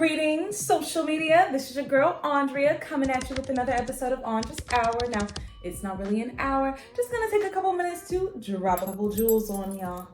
Greetings, social media. This is your girl, Aundria, coming at you with another episode of Aundra's Hour. Now, it's not really an hour. Just gonna take a couple minutes to drop a couple jewels on y'all.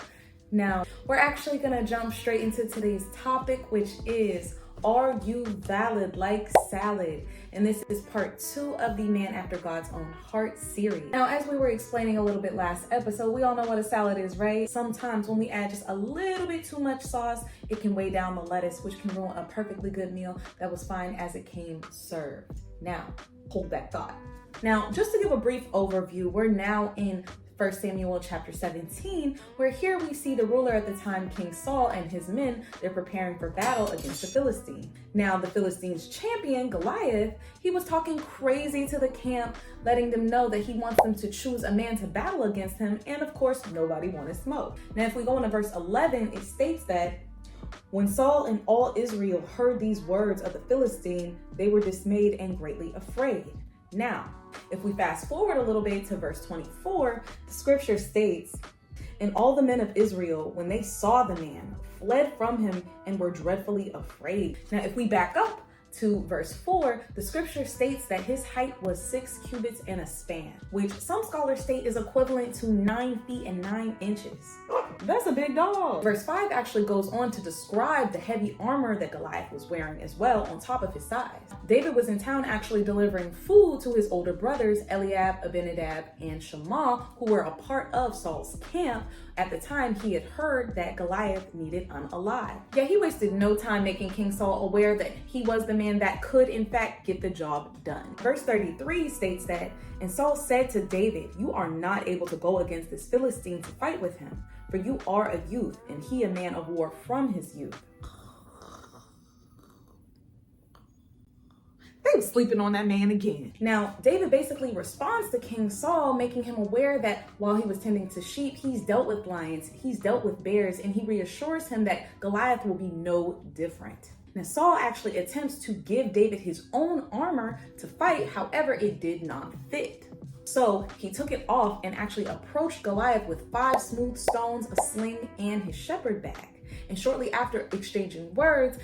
Now, we're actually gonna jump straight into today's topic, which is, are you valid like salad? And this is part 2 of the Man After God's Own Heart series. Now, as we were explaining a little bit last episode, we all know what a salad is, right? Sometimes when we add just a little bit too much sauce, it can weigh down the lettuce, which can ruin a perfectly good meal that was fine as it came served. Now, hold that thought. Now, just to give a brief overview, we're now in 1 Samuel chapter 17, where here we see the ruler at the time, King Saul, and his men, they're preparing for battle against the Philistine. Now, the Philistines' champion, Goliath, he was talking crazy to the camp, letting them know that he wants them to choose a man to battle against him, and of course, nobody wanted smoke. Now, if we go into verse 11, it states that when Saul and all Israel heard these words of the Philistine, they were dismayed and greatly afraid. Now, if we fast forward a little bit to verse 24, the scripture states, "And all the men of Israel, when they saw the man, fled from him and were dreadfully afraid." Now, if we back up to verse 4, the scripture states that his height was 6 cubits and a span, which some scholars state is equivalent to 9 feet and 9 inches. That's a big dog. Verse 5 actually goes on to describe the heavy armor that Goliath was wearing as well on top of his size. David was in town actually delivering food to his older brothers, Eliab, Abinadab, and Shammah, who were a part of Saul's camp. At the time, he had heard that Goliath needed unalive. Yet he wasted no time making King Saul aware that he was the man that could, in fact, get the job done. Verse 33 states that, "And Saul said to David, 'You are not able to go against this Philistine to fight with him, for you are a youth, and he a man of war from his youth.'" They was sleeping on that man again. Now, David basically responds to King Saul, making him aware that while he was tending to sheep, he's dealt with lions, he's dealt with bears, and he reassures him that Goliath will be no different. Now, Saul actually attempts to give David his own armor to fight, however, it did not fit. So he took it off and actually approached Goliath with 5 smooth stones, a sling, and his shepherd bag. And shortly after exchanging words,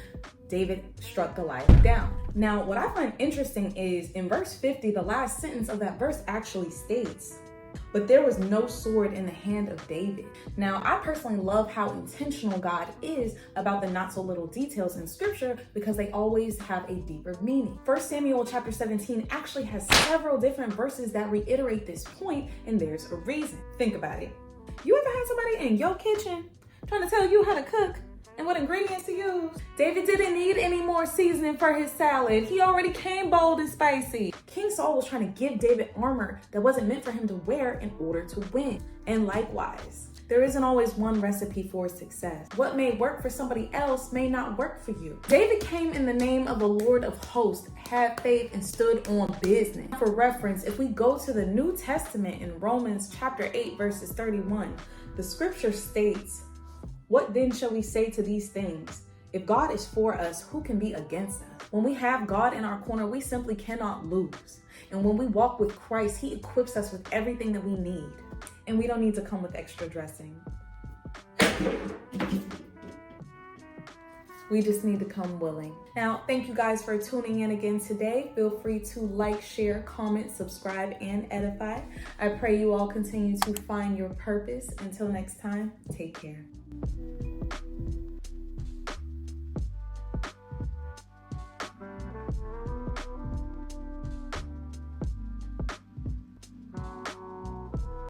David struck Goliath down. Now, what I find interesting is in verse 50, the last sentence of that verse actually states, "But there was no sword in the hand of David." Now, I personally love how intentional God is about the not so little details in scripture because they always have a deeper meaning. 1 Samuel chapter 17 actually has several different verses that reiterate this point, and there's a reason. Think about it. You ever had somebody in your kitchen trying to tell you how to cook and what ingredients to use? David didn't need any more seasoning for his salad. He already came bold and spicy. King Saul was trying to give David armor that wasn't meant for him to wear in order to win. And likewise, there isn't always one recipe for success. What may work for somebody else may not work for you. David came in the name of the Lord of hosts, had faith, and stood on business. For reference, if we go to the New Testament in Romans chapter 8, verses 31, the scripture states, "What then shall we say to these things? If God is for us, who can be against us?" When we have God in our corner, we simply cannot lose. And when we walk with Christ, he equips us with everything that we need. And we don't need to come with extra dressing. We just need to come willing. Now, thank you guys for tuning in again today. Feel free to like, share, comment, subscribe, and edify. I pray you all continue to find your purpose. Until next time, take care.